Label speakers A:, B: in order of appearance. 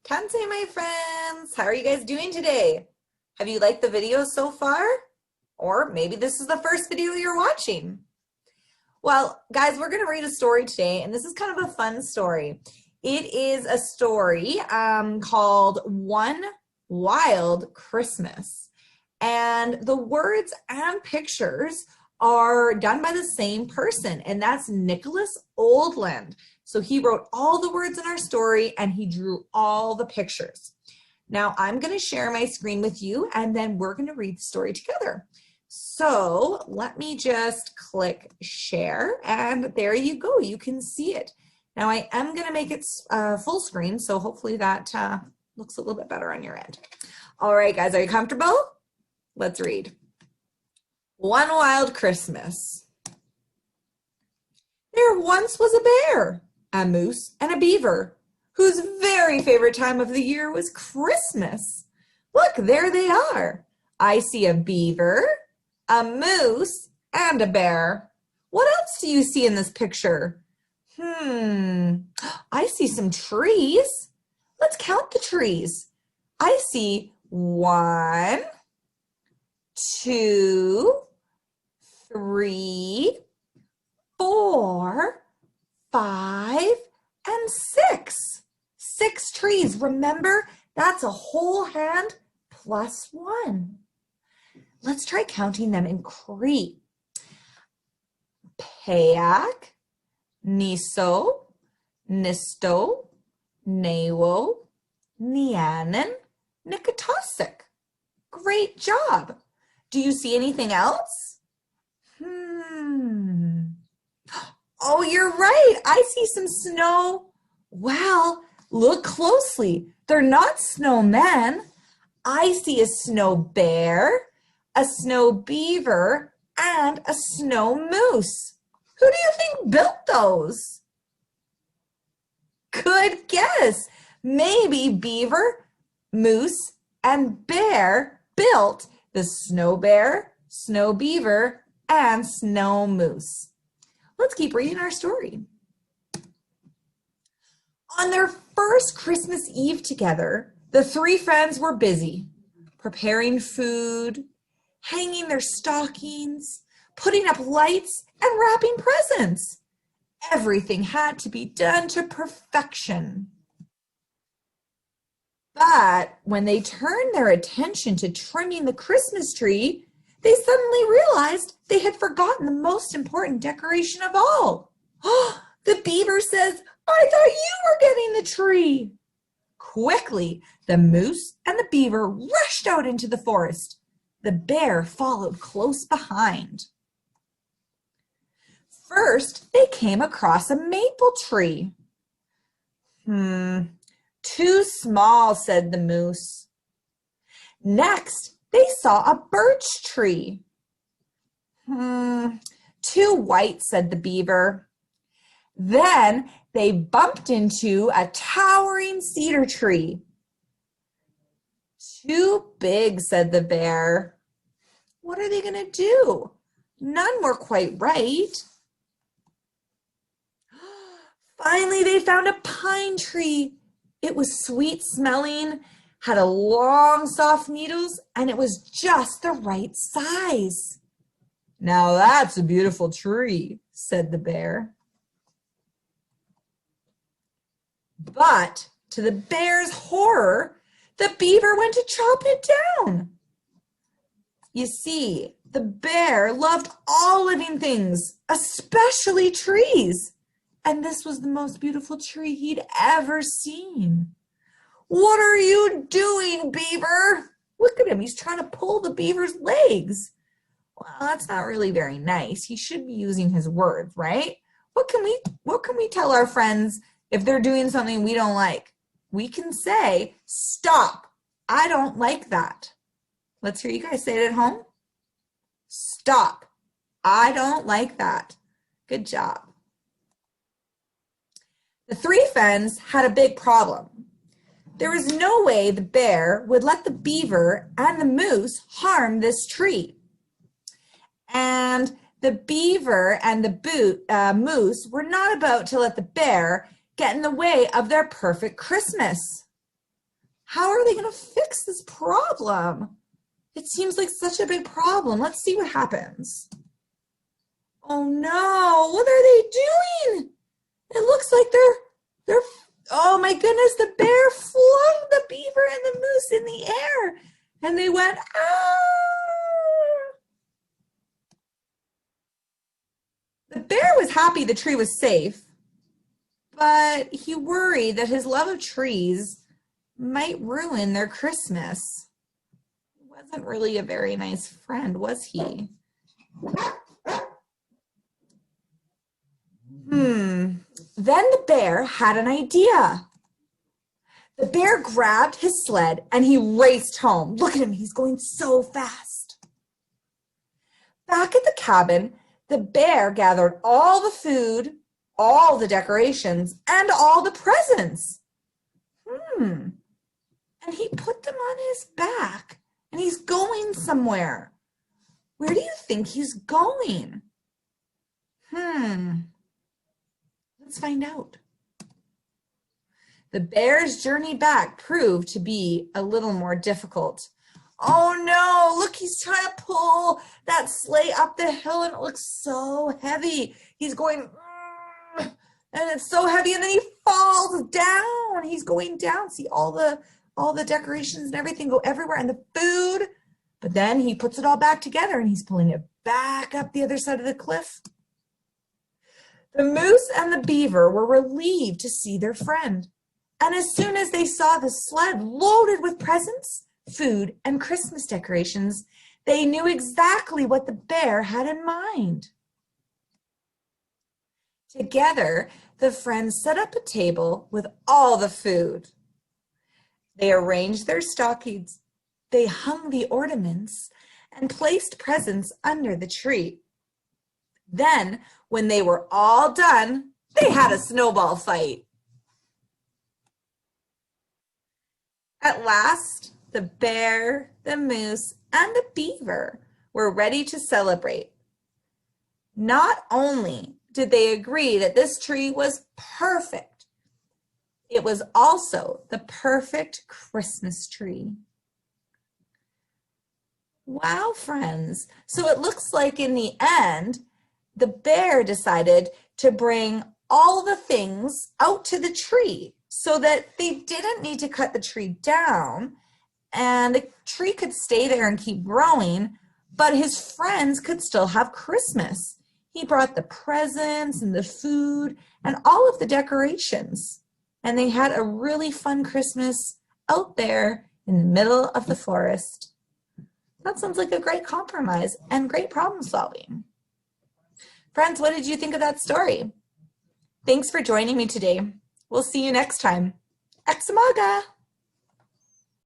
A: Kansei, my friends! How are you guys doing today? Have you liked the video so far? Or maybe this is the first video you're watching. Well, guys, we're going to read a story today, and this is kind of a fun story. It is a story called One Wild Christmas. And the words and pictures are done by the same person, and that's Nicholas Oldland. So he wrote all the words in our story, and he drew all the pictures. Now I'm going to share my screen with you, and then we're going to read the story together. So let me just click share, and there you go. You can see it. Now I am going to make it full screen, so hopefully that looks a little bit better on your end. All right, guys, are you comfortable? Let's read. One Wild Christmas. There once was a bear, a moose, and a beaver, whose very favorite time of the year was Christmas. Look, there they are. I see a beaver, a moose, and a bear. What else do you see in this picture? I see some trees. Let's count the trees. I see 1, 2, 3, 4, 5, and 6. 6 trees. Remember, that's a whole hand plus 1. Let's try counting them in Cree. Peak, Niso, Nisto, Newo, Nianen, Nikatosik. Great job. Do you see anything else? Oh, you're right. I see some snow. Well, look closely. They're not snowmen. I see a snow bear, a snow beaver, and a snow moose. Who do you think built those? Good guess. Maybe beaver, moose, and bear built the snow bear, snow beaver, and snow moose. Let's keep reading our story. On their first Christmas Eve together, the 3 friends were busy preparing food, hanging their stockings, putting up lights, and wrapping presents. Everything had to be done to perfection. But when they turned their attention to trimming the Christmas tree, they suddenly realized they had forgotten the most important decoration of all. The beaver says, I thought you were getting the tree. Quickly, the moose and the beaver rushed out into the forest. The bear followed close behind. First, they came across a maple tree. Too small, said the moose. Next, they saw a birch tree. Too white, said the beaver. Then they bumped into a towering cedar tree. Too big, said the bear. What are they going to do? None were quite right. Finally, they found a pine tree. It was sweet smelling, had a long, soft needles, and it was just the right size. Now that's a beautiful tree, said the bear. But to the bear's horror, the beaver went to chop it down. You see, the bear loved all living things, especially trees. And this was the most beautiful tree he'd ever seen. What are you doing, beaver? Look at him. He's trying to pull the beaver's legs. Well, that's not really very nice. He should be using his words, right? What can we tell our friends if they're doing something we don't like? We can say, stop. I don't like that. Let's hear you guys say it at home. Stop. I don't like that. Good job. The 3 friends had a big problem. There was no way the bear would let the beaver and the moose harm this tree. And the beaver and the moose were not about to let the bear get in the way of their perfect Christmas. How are they going to fix this problem? It seems like such a big problem. Let's see what happens. Oh no, what are they doing? It looks like they're, oh my goodness, the bear flung the beaver and the moose in the air and they went, ah! The bear was happy the tree was safe, but he worried that his love of trees might ruin their Christmas. He wasn't really a very nice friend, was he? Then the bear had an idea. The bear grabbed his sled and he raced home. Look at him, he's going so fast. Back at the cabin, the bear gathered all the food, all the decorations, and all the presents. And he put them on his back and he's going somewhere. Where do you think he's going? Let's find out. The bear's journey back proved to be a little more difficult. Oh no, look, he's trying to pull that sleigh up the hill and it looks so heavy. He's going, and it's so heavy, and then he falls down. He's going down. See, all the decorations and everything go everywhere, and the food. But then he puts it all back together and he's pulling it back up the other side of the cliff. The moose and the beaver were relieved to see their friend. And as soon as they saw the sled loaded with presents, food, and Christmas decorations, they knew exactly what the bear had in mind. Together, the friends set up a table with all the food. They arranged their stockings, they hung the ornaments, and placed presents under the tree. Then, when they were all done, they had a snowball fight. At last, the bear, the moose, and the beaver were ready to celebrate. Not only did they agree that this tree was perfect, it was also the perfect Christmas tree. Wow, friends. So it looks like in the end, the bear decided to bring all the things out to the tree so that they didn't need to cut the tree down and the tree could stay there and keep growing, but his friends could still have Christmas. He brought the presents and the food and all of the decorations, and they had a really fun Christmas out there in the middle of the forest. That sounds like a great compromise and great problem solving. Friends, what did you think of that story? Thanks for joining me today. We'll see you next time. Examaga!